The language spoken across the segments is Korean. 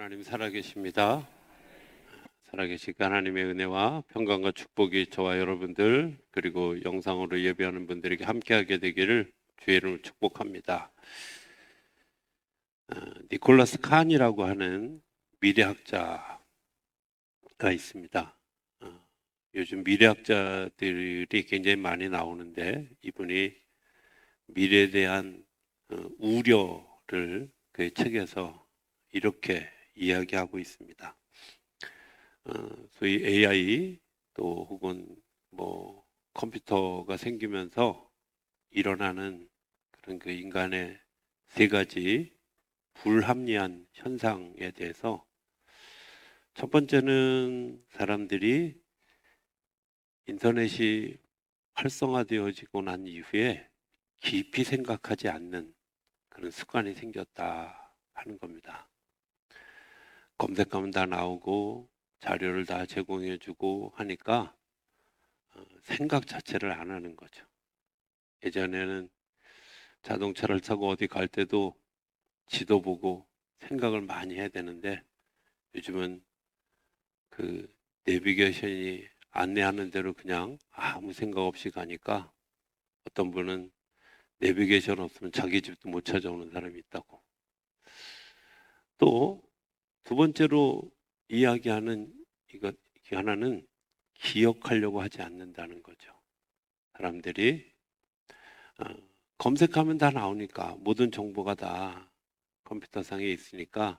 하나님 살아계십니다. 살아계시니까 하나님의 은혜와 평강과 축복이 저와 여러분들 그리고 영상으로 예배하는 분들에게 함께하게 되기를 주의 이름으로 축복합니다. 니콜라스 칸이라고 하는 미래학자가 있습니다. 요즘 미래학자들이 굉장히 많이 나오는데 이분이 미래에 대한 우려를 그의 책에서 이렇게 이야기하고 있습니다. 소위 AI 또 혹은 뭐 컴퓨터가 생기면서 일어나는 그런 그 인간의 세 가지 불합리한 현상에 대해서 첫 번째는 사람들이 인터넷이 활성화되어지고 난 이후에 깊이 생각하지 않는 그런 습관이 생겼다 하는 겁니다. 검색하면 다 나오고 자료를 다 제공해주고 하니까 생각 자체를 안 하는 거죠. 예전에는 자동차를 타고 어디 갈 때도 지도 보고 생각을 많이 해야 되는데 요즘은 그 내비게이션이 안내하는 대로 그냥 아무 생각 없이 가니까 어떤 분은 내비게이션 없으면 자기 집도 못 찾아오는 사람이 있다고. 또 두 번째로 이야기하는 이것 하나는 기억하려고 하지 않는다는 거죠. 사람들이 어, 검색하면 다 나오니까 모든 정보가 다 컴퓨터상에 있으니까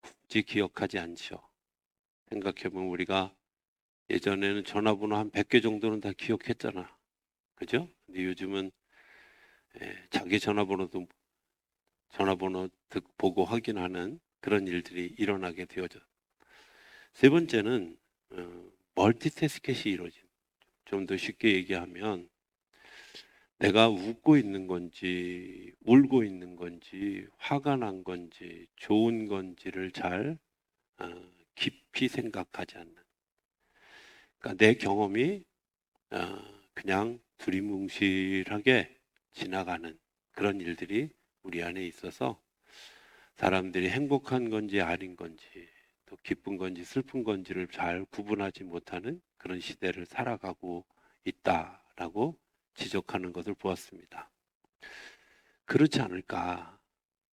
굳이 기억하지 않죠. 생각해보면 우리가 예전에는 전화번호 한 100개 정도는 다 기억했잖아. 그죠? 근데 요즘은 자기 전화번호 보고 확인하는 그런 일들이 일어나게 되어져. 세 번째는 멀티태스킹이 이루어진. 좀 더 쉽게 얘기하면 내가 웃고 있는 건지 울고 있는 건지 화가 난 건지 좋은 건지를 잘 어, 깊이 생각하지 않는, 그러니까 내 경험이 그냥 두리뭉실하게 지나가는 그런 일들이 우리 안에 있어서 사람들이 행복한 건지 아닌 건지 또 기쁜 건지 슬픈 건지를 잘 구분하지 못하는 그런 시대를 살아가고 있다라고 지적하는 것을 보았습니다. 그렇지 않을까?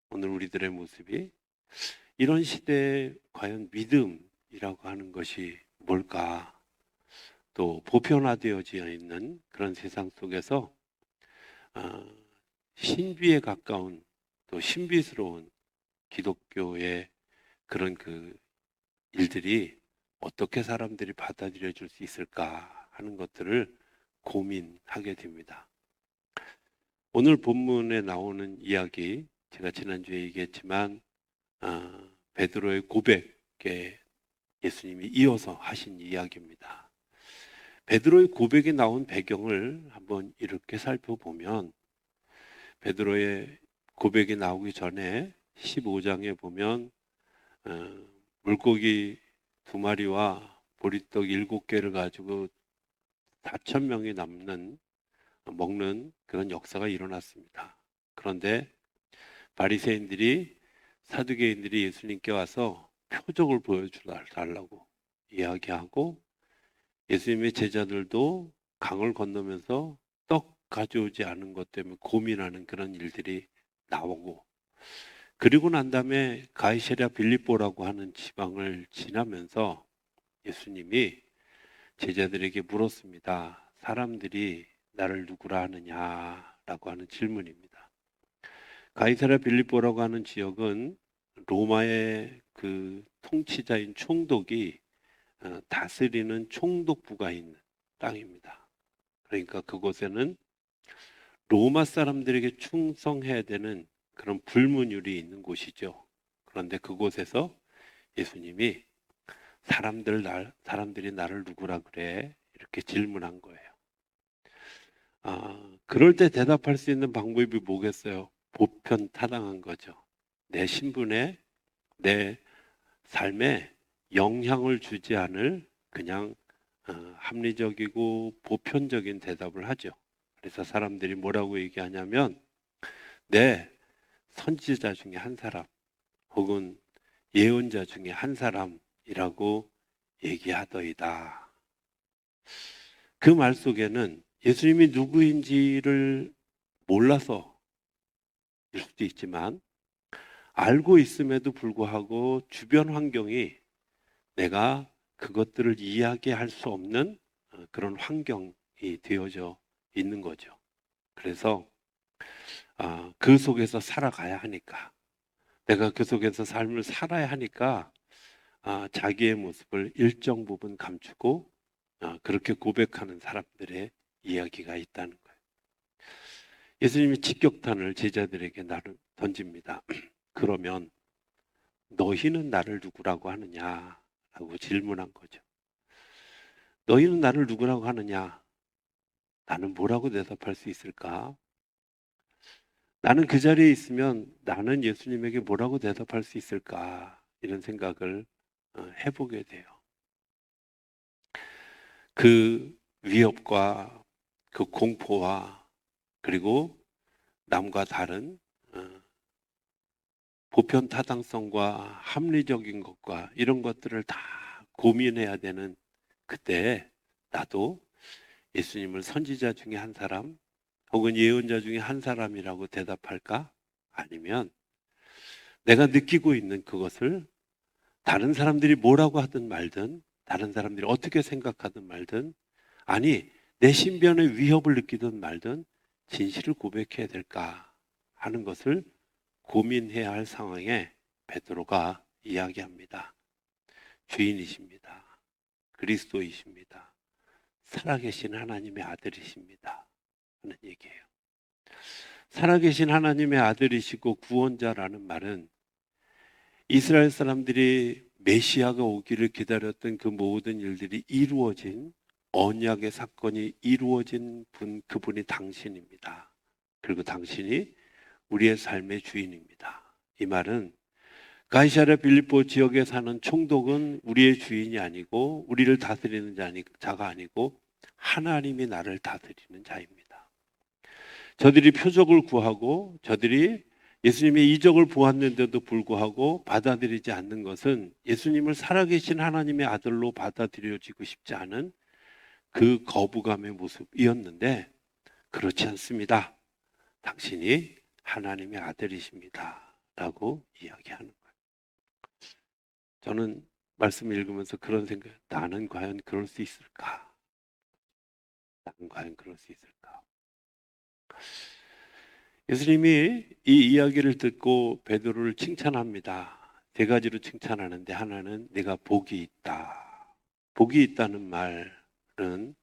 오늘 우리들의 모습이 이런 시대에 과연 믿음이라고 하는 것이 뭘까? 또 보편화되어져 있는 그런 세상 속에서 어, 신비에 가까운 또 신비스러운 기독교의 그런 그 일들이 어떻게 사람들이 받아들여 줄 수 있을까 하는 것들을 고민하게 됩니다. 오늘 본문에 나오는 이야기, 제가 지난주에 얘기했지만 베드로의 고백에 예수님이 이어서 하신 이야기입니다. 베드로의 고백이 나온 배경을 한번 이렇게 살펴보면 베드로의 고백이 나오기 전에 15장에 보면 물고기 2마리와 보리떡 7개를 가지고 4,000명이 먹는 그런 역사가 일어났습니다. 그런데 바리새인들이 사두개인들이 예수님께 와서 표적을 보여달라고 이야기하고 예수님의 제자들도 강을 건너면서 떡 가져오지 않은 것 때문에 고민하는 그런 일들이 나오고, 그리고 난 다음에 가이사랴 빌립보라고 하는 지방을 지나면서 예수님이 제자들에게 물었습니다. 사람들이 나를 누구라 하느냐라고 하는 질문입니다. 가이사랴 빌립보라고 하는 지역은 로마의 그 통치자인 총독이 다스리는 총독부가 있는 땅입니다. 그러니까 그곳에는 로마 사람들에게 충성해야 되는 그런 불문율이 있는 곳이죠. 그런데 그곳에서 예수님이 사람들이 나를 누구라 그래? 이렇게 질문한 거예요. 그럴 때 대답할 수 있는 방법이 뭐겠어요? 보편타당한 거죠. 내 신분에, 내 삶에 영향을 주지 않을 그냥 합리적이고 보편적인 대답을 하죠. 그래서 사람들이 뭐라고 얘기하냐면 내 선지자 중에 한 사람 혹은 예언자 중에 한 사람이라고 얘기하더이다. 그 말 속에는 예수님이 누구인지를 몰라서일 수도 있지만 알고 있음에도 불구하고 주변 환경이 내가 그것들을 이야기할 수 없는 그런 환경이 되어져 있는 거죠. 그래서 그 속에서 살아가야 하니까, 내가 그 속에서 삶을 살아야 하니까 자기의 모습을 일정 부분 감추고 그렇게 고백하는 사람들의 이야기가 있다는 거예요. 예수님이 직격탄을 제자들에게 던집니다. 그러면 너희는 나를 누구라고 하느냐라고 질문한 거죠. 너희는 나를 누구라고 하느냐? 나는 뭐라고 대답할 수 있을까? 나는 그 자리에 있으면 나는 예수님에게 뭐라고 대답할 수 있을까? 이런 생각을 해보게 돼요. 그 위협과 그 공포와 그리고 남과 다른 보편 타당성과 합리적인 것과 이런 것들을 다 고민해야 되는 그때 나도 예수님을 선지자 중에 한 사람 혹은 예언자 중에 한 사람이라고 대답할까? 아니면 내가 느끼고 있는 그것을 다른 사람들이 뭐라고 하든 말든 다른 사람들이 어떻게 생각하든 말든 아니 내 신변의 위협을 느끼든 말든 진실을 고백해야 될까 하는 것을 고민해야 할 상황에 베드로가 이야기합니다. 주인이십니다. 그리스도이십니다. 살아계신 하나님의 아들이십니다. 하는 얘기예요. 살아계신 하나님의 아들이시고 구원자라는 말은 이스라엘 사람들이 메시아가 오기를 기다렸던 그 모든 일들이 이루어진 언약의 사건이 이루어진 그분이 당신입니다. 그리고 당신이 우리의 삶의 주인입니다. 이 말은 가이사랴 빌립보 지역에 사는 총독은 우리의 주인이 아니고 우리를 다스리는 자가 아니고 하나님이 나를 다스리는 자입니다. 저들이 표적을 구하고 저들이 예수님의 이적을 보았는데도 불구하고 받아들이지 않는 것은 예수님을 살아계신 하나님의 아들로 받아들여지고 싶지 않은 그 거부감의 모습이었는데 그렇지 않습니다. 당신이 하나님의 아들이십니다. 라고 이야기하는 거예요. 저는 말씀을 읽으면서 그런 생각, 나는 과연 그럴 수 있을까? 나는 과연 그럴 수 있을까? 예수님이 이 이야기를 듣고 베드로를 칭찬합니다. 세 가지로 칭찬하는데 하나는 내가 복이 있다. 복이 있다는 말은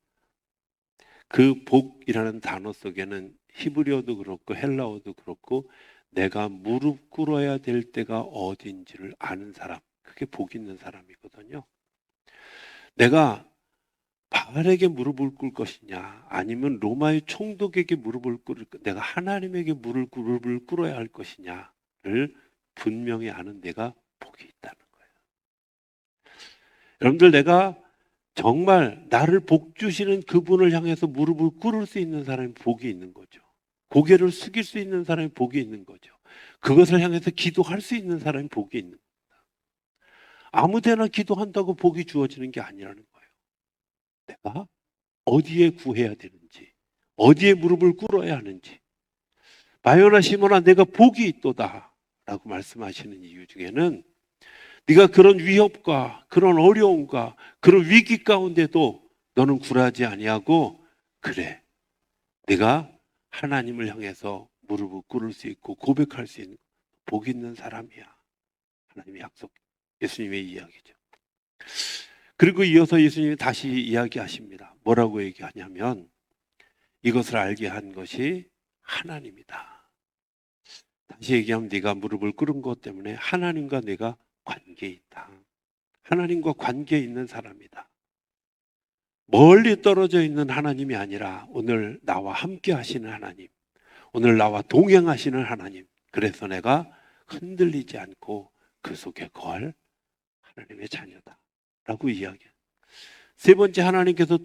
그 복이라는 단어 속에는 히브리어도 그렇고 헬라어도 그렇고 내가 무릎 꿇어야 될 때가 어딘지를 아는 사람, 그게 복 있는 사람이거든요. 내가 바알에게 무릎을 꿇을 것이냐 아니면 로마의 총독에게 무릎을 꿇을 내가 하나님에게 무릎을 꿇어야 할 것이냐를 분명히 아는 내가 복이 있다는 거예요. 여러분들 내가 정말 나를 복 주시는 그분을 향해서 무릎을 꿇을 수 있는 사람이 복이 있는 거죠. 고개를 숙일 수 있는 사람이 복이 있는 거죠. 그것을 향해서 기도할 수 있는 사람이 복이 있는 겁니다. 아무 데나 기도한다고 복이 주어지는 게 아니라는 거예요. 내가 어디에 구해야 되는지, 어디에 무릎을 꿇어야 하는지. 바요나 시몬아 내가 복이 있도다 라고 말씀하시는 이유 중에는 네가 그런 위협과 그런 어려움과 그런 위기 가운데도 너는 굴하지 아니하고 그래 네가 하나님을 향해서 무릎을 꿇을 수 있고 고백할 수 있는 복 있는 사람이야. 하나님의 약속, 예수님의 이야기죠. 그리고 이어서 예수님이 다시 이야기하십니다. 뭐라고 얘기하냐면 이것을 알게 한 것이 하나님이다. 다시 얘기하면 네가 무릎을 꿇은 것 때문에 하나님과 내가 관계에 있다. 하나님과 관계에 있는 사람이다. 멀리 떨어져 있는 하나님이 아니라 오늘 나와 함께 하시는 하나님, 오늘 나와 동행하시는 하나님. 그래서 내가 흔들리지 않고 그 속에 거할 하나님의 자녀다 라고 이야기해요. 세 번째, 하나님께서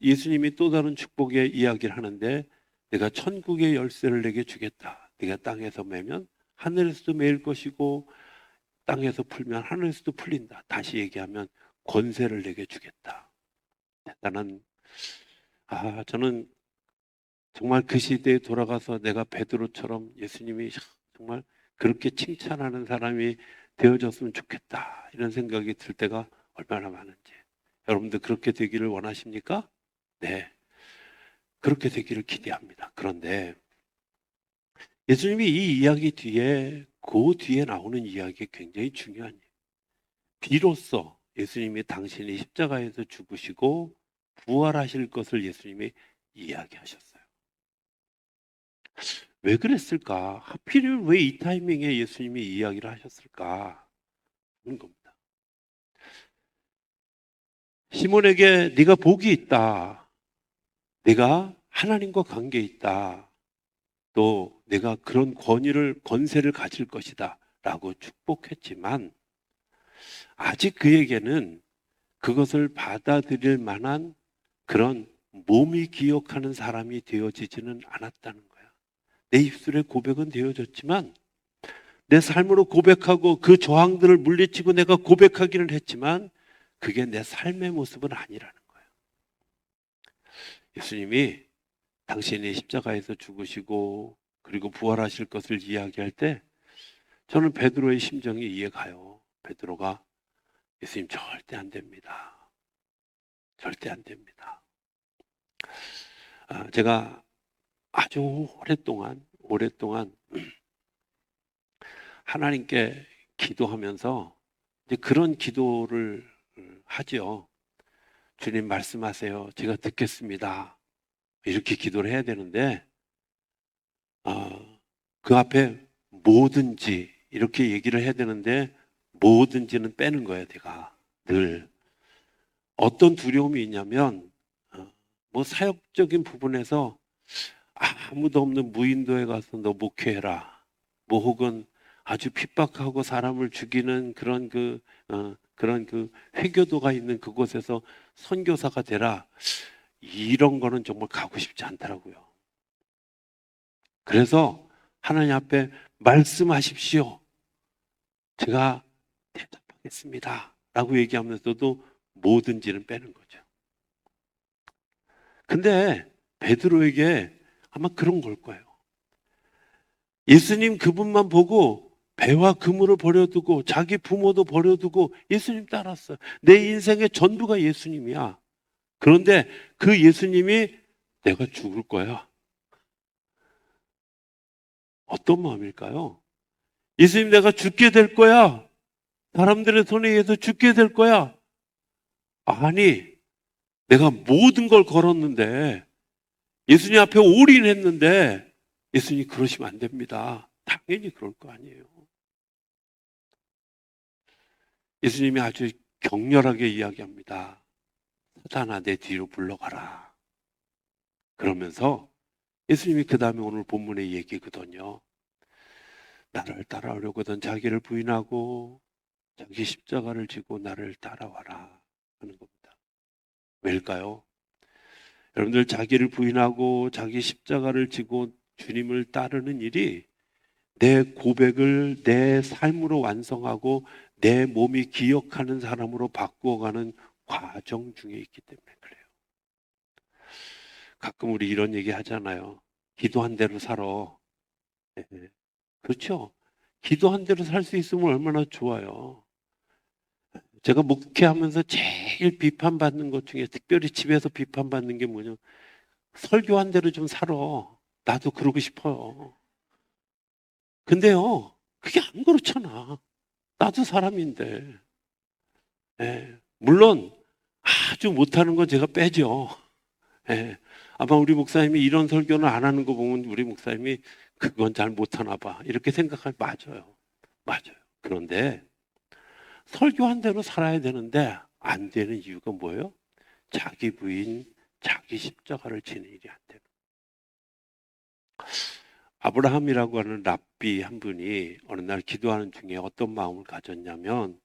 예수님이 또 다른 축복의 이야기를 하는데 내가 천국의 열쇠를 내게 주겠다. 네가 땅에서 매면 하늘에서도 매일 것이고 땅에서 풀면 하늘에서도 풀린다. 다시 얘기하면 권세를 내게 주겠다. 대단한, 저는 정말 그 시대에 돌아가서 내가 베드로처럼 예수님이 정말 그렇게 칭찬하는 사람이 되어졌으면 좋겠다. 이런 생각이 들 때가 얼마나 많은지. 여러분들 그렇게 되기를 원하십니까? 네. 그렇게 되기를 기대합니다. 그런데 예수님이 이 이야기 뒤에, 그 뒤에 나오는 이야기가 굉장히 중요한 이에요. 비로소 예수님이 당신이 십자가에서 죽으시고 부활하실 것을 예수님이 이야기하셨어요. 왜 그랬을까? 하필 왜 이 타이밍에 예수님이 이야기를 하셨을까? 하는 겁니다. 시몬에게 네가 복이 있다. 네가 하나님과 관계 있다. 또 내가 그런 권세를 가질 것이다. 라고 축복했지만 아직 그에게는 그것을 받아들일 만한 그런 몸이 기억하는 사람이 되어지지는 않았다는 거야. 내 입술에 고백은 되어졌지만 내 삶으로 고백하고 그 저항들을 물리치고 내가 고백하기는 했지만 그게 내 삶의 모습은 아니라는 거예요. 예수님이 당신이 십자가에서 죽으시고 그리고 부활하실 것을 이야기할 때 저는 베드로의 심정이 이해가요. 베드로가 예수님 절대 안 됩니다. 절대 안 됩니다. 제가 아주 오랫동안 하나님께 기도하면서 이제 그런 기도를 하죠. 주님 말씀하세요. 제가 듣겠습니다. 이렇게 기도를 해야 되는데 그 앞에 뭐든지 이렇게 얘기를 해야 되는데 뭐든지는 빼는 거예요. 내가 늘 어떤 두려움이 있냐면 뭐 사역적인 부분에서 아무도 없는 무인도에 가서 너 목회해라. 뭐 혹은 아주 핍박하고 사람을 죽이는 그런 그 회교도가 있는 그곳에서 선교사가 되라. 이런 거는 정말 가고 싶지 않더라고요. 그래서 하나님 앞에 말씀하십시오. 제가 대답하겠습니다. 라고 얘기하면서도 뭐든지는 빼는 거죠. 근데 베드로에게 아마 그런 걸 거예요. 예수님 그분만 보고 배와 그물을 버려두고 자기 부모도 버려두고 예수님 따랐어요. 내 인생의 전부가 예수님이야. 그런데 그 예수님이 내가 죽을 거야. 어떤 마음일까요? 예수님 내가 죽게 될 거야. 사람들의 손에 의해서 죽게 될 거야. 아니, 내가 모든 걸 걸었는데 예수님 앞에 올인했는데 예수님 그러시면 안 됩니다. 당연히 그럴 거 아니에요. 예수님이 아주 격렬하게 이야기합니다. 사탄아 내 뒤로 물러가라. 그러면서 예수님이 그 다음에 오늘 본문의 얘기거든요. 나를 따라오려거든 자기를 부인하고 자기 십자가를 지고 나를 따라와라 하는 겁니다. 왜일까요? 여러분들 자기를 부인하고 자기 십자가를 지고 주님을 따르는 일이 내 고백을 내 삶으로 완성하고 내 몸이 기억하는 사람으로 바꾸어가는 과정 중에 있기 때문에 그래요. 가끔 우리 이런 얘기 하잖아요. 기도한 대로 살아. 네. 그렇죠. 기도한 대로 살 수 있으면 얼마나 좋아요. 제가 목회하면서 제일 비판받는 것 중에 특별히 집에서 비판받는 게 뭐냐. 설교한 대로 좀 살아. 나도 그러고 싶어요. 근데요, 그게 안 그렇잖아. 나도 사람인데. 예. 물론 아주 못하는 건 제가 빼죠. 예. 아마 우리 목사님이 이런 설교는 안 하는 거 보면 우리 목사님이 그건 잘 못하나 봐. 이렇게 생각하면 맞아요. 맞아요. 그런데 설교한 대로 살아야 되는데 안 되는 이유가 뭐예요? 자기 부인, 자기 십자가를 지는 일이 안 되는. 아브라함이라고 하는 랍비 한 분이 어느 날 기도하는 중에 어떤 마음을 가졌냐면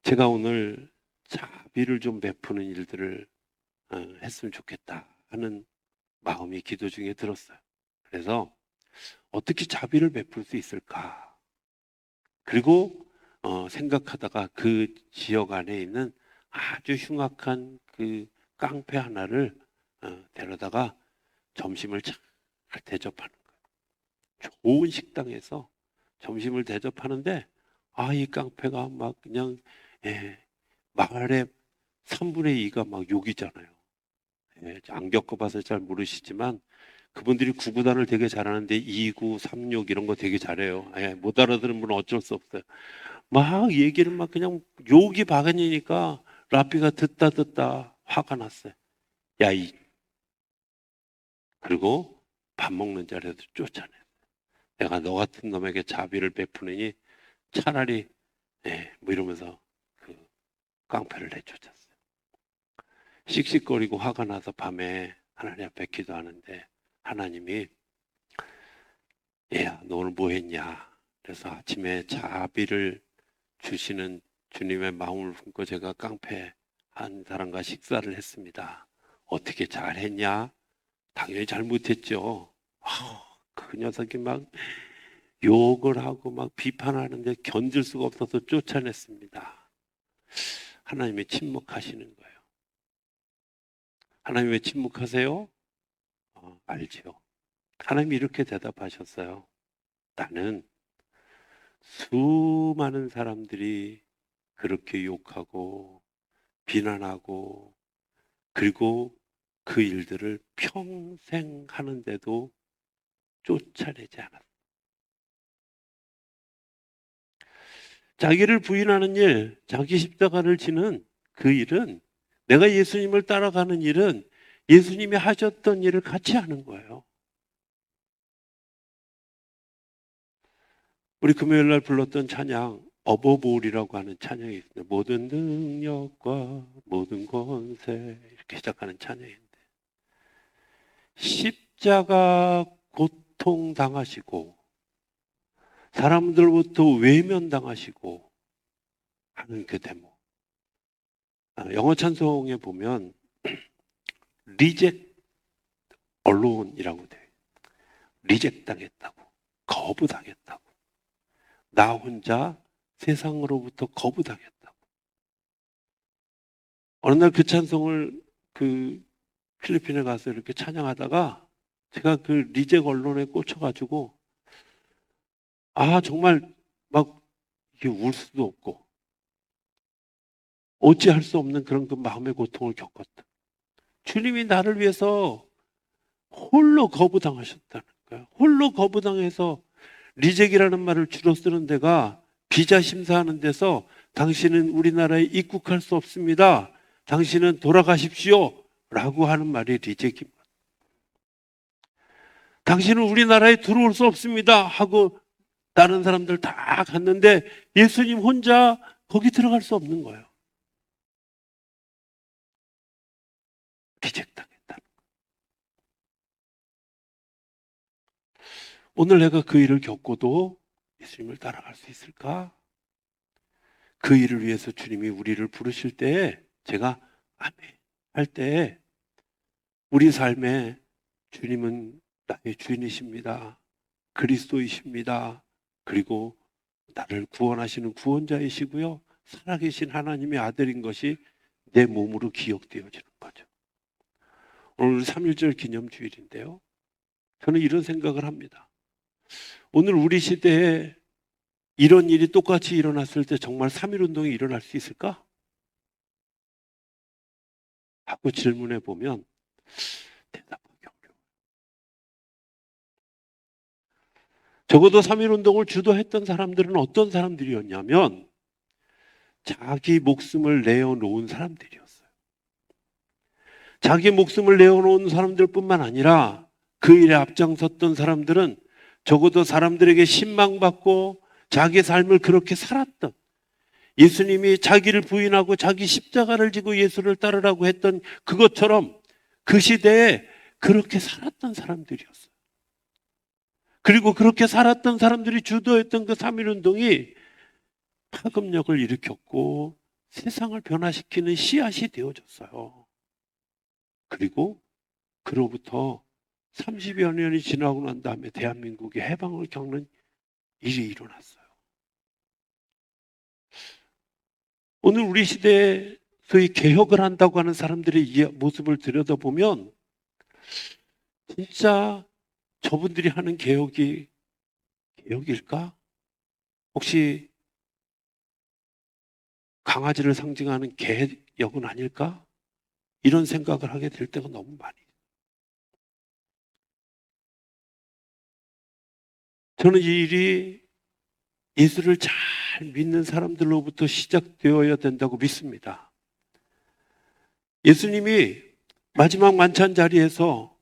제가 오늘 자비를 좀 베푸는 일들을 했으면 좋겠다 하는 마음이 기도 중에 들었어요. 그래서 어떻게 자비를 베풀 수 있을까? 그리고 생각하다가 그 지역 안에 있는 아주 흉악한 그 깡패 하나를 데려다가 점심을 잘 대접하는 거예요. 좋은 식당에서 점심을 대접하는데 이 깡패가 막 그냥 마을의 3분의 2가 막 욕이잖아요. 안 겪어봐서 잘 모르시지만 그분들이 구구단을 되게 잘하는데 2구, 3욕 이런 거 되게 잘해요. 못 알아들은 분은 어쩔 수 없어요. 막 얘기를 막 그냥 욕이 바가니니까 라삐가 듣다 화가 났어요. 야, 그리고 밥 먹는 자리에서 쫓아내. 내가 너 같은 놈에게 자비를 베푸느니 차라리 뭐 이러면서 그 깡패를 내쫓았어요. 씩씩거리고 화가 나서 밤에 하나님 앞에 기도하는데 하나님이 얘야 너 오늘 뭐 했냐. 그래서 아침에 자비를 주시는 주님의 마음을 품고 제가 깡패 한 사람과 식사를 했습니다. 어떻게 잘했냐? 당연히 잘못했죠. 그 녀석이 막 욕을 하고 막 비판하는데 견딜 수가 없어서 쫓아냈습니다. 하나님이 침묵하시는 거예요. 하나님 왜 침묵하세요? 알지요. 하나님이 이렇게 대답하셨어요. 나는 수많은 사람들이 그렇게 욕하고 비난하고 그리고 그 일들을 평생 하는데도 쫓아내지 않았다. 자기를 부인하는 일, 자기 십자가를 지는 그 일은 내가 예수님을 따라가는 일은 예수님이 하셨던 일을 같이 하는 거예요. 우리 금요일 날 불렀던 찬양 어버볼이라고 하는 찬양이 있습니다. 모든 능력과 모든 권세 이렇게 시작하는 찬양인데 십자가 고통 당하시고 사람들로부터 외면당하시고 하는 그 대목. 영어 찬송에 보면 리젝 언론이라고 돼요. 리젝 당했다고, 거부당했다고, 나 혼자 세상으로부터 거부당했다고. 어느 날 그 찬송을 그 필리핀에 가서 이렇게 찬양하다가 제가 그 리젝 언론에 꽂혀가지고 정말 막 이게 울 수도 없고 어찌할 수 없는 그런 그 마음의 고통을 겪었다. 주님이 나를 위해서 홀로 거부당하셨다는 거예요. 홀로 거부당해서 리젝이라는 말을 주로 쓰는 데가 비자 심사하는 데서 당신은 우리나라에 입국할 수 없습니다. 당신은 돌아가십시오. 라고 하는 말이 리젝입니다. 당신은 우리나라에 들어올 수 없습니다. 하고 다른 사람들 다 갔는데 예수님 혼자 거기 들어갈 수 없는 거예요. 리젝당했다. 오늘 내가 그 일을 겪고도 예수님을 따라갈 수 있을까? 그 일을 위해서 주님이 우리를 부르실 때에 제가 아멘 할 때에 우리 삶에 주님은 나의 주인이십니다. 그리스도이십니다. 그리고 나를 구원하시는 구원자이시고요. 살아계신 하나님의 아들인 것이 내 몸으로 기억되어지는 거죠. 오늘 3.1절 기념주일인데요. 저는 이런 생각을 합니다. 오늘 우리 시대에 이런 일이 똑같이 일어났을 때 정말 3.1운동이 일어날 수 있을까? 하고 질문해 보면 대답하기 어려워요. 적어도 3.1운동을 주도했던 사람들은 어떤 사람들이었냐면 자기 목숨을 내어놓은 사람들이었어요. 자기 목숨을 내어놓은 사람들뿐만 아니라 그 일에 앞장섰던 사람들은 적어도 사람들에게 신망받고 자기 삶을 그렇게 살았던, 예수님이 자기를 부인하고 자기 십자가를 지고 예수를 따르라고 했던 그것처럼 그 시대에 그렇게 살았던 사람들이었어요. 그리고 그렇게 살았던 사람들이 주도했던 그 3.1운동이 파급력을 일으켰고 세상을 변화시키는 씨앗이 되어졌어요. 그리고 그로부터 30여 년이 지나고 난 다음에 대한민국의 해방을 겪는 일이 일어났어요. 오늘 우리 시대에 소위 개혁을 한다고 하는 사람들의 모습을 들여다보면 진짜 저분들이 하는 개혁이 개혁일까? 혹시 강아지를 상징하는 개혁은 아닐까? 이런 생각을 하게 될 때가 너무 많이. 저는 이 일이 예수를 잘 믿는 사람들로부터 시작되어야 된다고 믿습니다. 예수님이 마지막 만찬 자리에서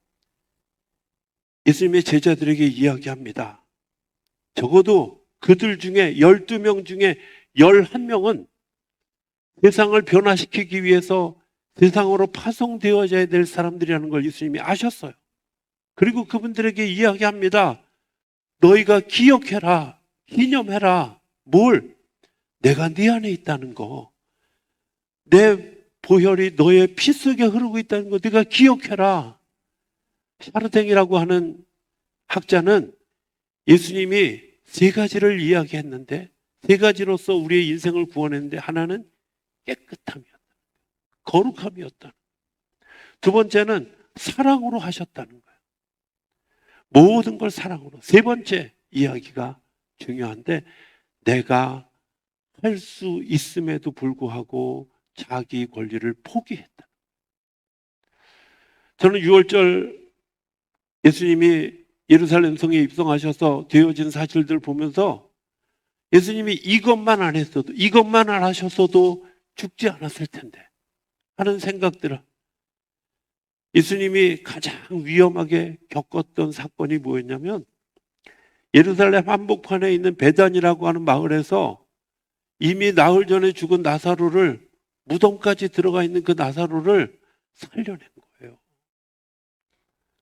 예수님의 제자들에게 이야기합니다. 적어도 그들 중에 12명 중에 11명은 세상을 변화시키기 위해서 세상으로 파송되어져야 될 사람들이라는 걸 예수님이 아셨어요. 그리고 그분들에게 이야기합니다. 너희가 기억해라, 기념해라. 뭘? 내가 네 안에 있다는 거. 내 보혈이 너의 피 속에 흐르고 있다는 거 네가 기억해라. 샤르댕이라고 하는 학자는 예수님이 세 가지를 이야기했는데 세 가지로서 우리의 인생을 구원했는데 하나는 깨끗함이었다. 거룩함이었다. 두 번째는 사랑으로 하셨다는 거예요. 모든 걸 사랑으로. 세 번째 이야기가 중요한데 내가 할 수 있음에도 불구하고 자기 권리를 포기했다. 저는 6월절 예수님이 예루살렘 성에 입성하셔서 되어진 사실들을 보면서 예수님이 이것만 안 했어도, 이것만 안 하셨어도 죽지 않았을 텐데 하는 생각들을. 예수님이 가장 위험하게 겪었던 사건이 뭐였냐면 예루살렘 한복판에 있는 베단이라고 하는 마을에서 이미 나흘 전에 죽은 나사로를, 무덤까지 들어가 있는 그 나사로를 살려낸 거예요.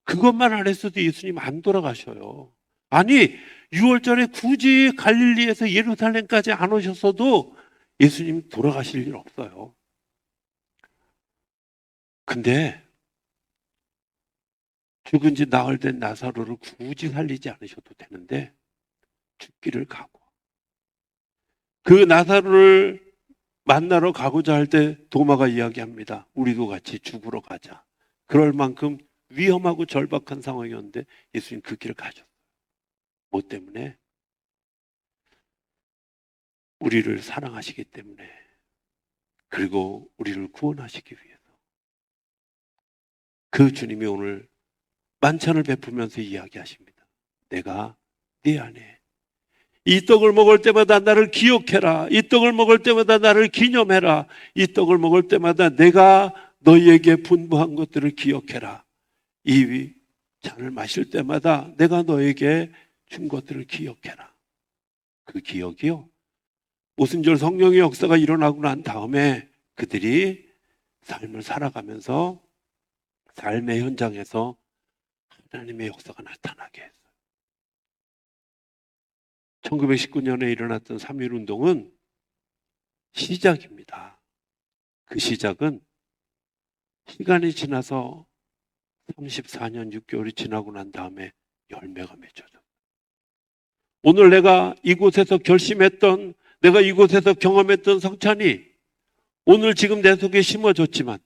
그것만 안 했어도 예수님 안 돌아가셔요. 아니 6월절에 굳이 갈릴리에서 예루살렘까지 안 오셨어도 예수님 돌아가실 일 없어요. 근데 죽은 지 나흘 된 나사로를 굳이 살리지 않으셔도 되는데 죽기를 각오. 그 나사로를 만나러 가고자 할 때 도마가 이야기합니다. 우리도 같이 죽으러 가자. 그럴 만큼 위험하고 절박한 상황이었는데 예수님 그 길을 가셨어요. 뭐 때문에? 우리를 사랑하시기 때문에, 그리고 우리를 구원하시기 위해서. 그 주님이 오늘 만찬을 베풀면서 이야기하십니다. 내가 네 안에 이 떡을 먹을 때마다 나를 기억해라. 이 떡을 먹을 때마다 나를 기념해라. 이 떡을 먹을 때마다 내가 너희에게 분부한 것들을 기억해라. 이 잔을 마실 때마다 내가 너에게 준 것들을 기억해라. 그 기억이요, 오순절 성령의 역사가 일어나고 난 다음에 그들이 삶을 살아가면서 삶의 현장에서 하나님의 역사가 나타나게 했어요. 1919년에 일어났던 3.1운동은 시작입니다. 그 시작은 시간이 지나서 34년 6개월이 지나고 난 다음에 열매가 맺혀져. 오늘 내가 이곳에서 결심했던, 내가 이곳에서 경험했던 성찬이 오늘 지금 내 속에 심어졌지만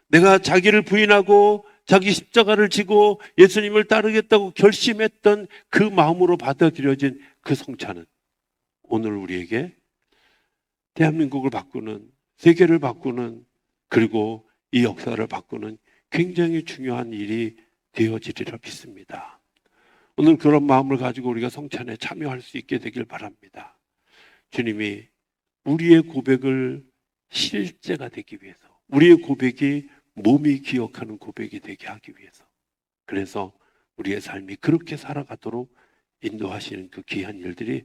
내가 자기를 부인하고 자기 십자가를 지고 예수님을 따르겠다고 결심했던 그 마음으로 받아들여진 그 성찬은 오늘 우리에게 대한민국을 바꾸는, 세계를 바꾸는, 그리고 이 역사를 바꾸는 굉장히 중요한 일이 되어지리라 믿습니다. 오늘 그런 마음을 가지고 우리가 성찬에 참여할 수 있게 되길 바랍니다. 주님이 우리의 고백을 실제가 되기 위해서, 우리의 고백이 몸이 기억하는 고백이 되게 하기 위해서, 그래서 우리의 삶이 그렇게 살아가도록 인도하시는 그 귀한 일들이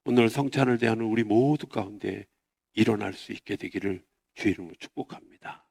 오늘 성찬을 대하는 우리 모두 가운데 일어날 수 있게 되기를 주의 이름으로 축복합니다.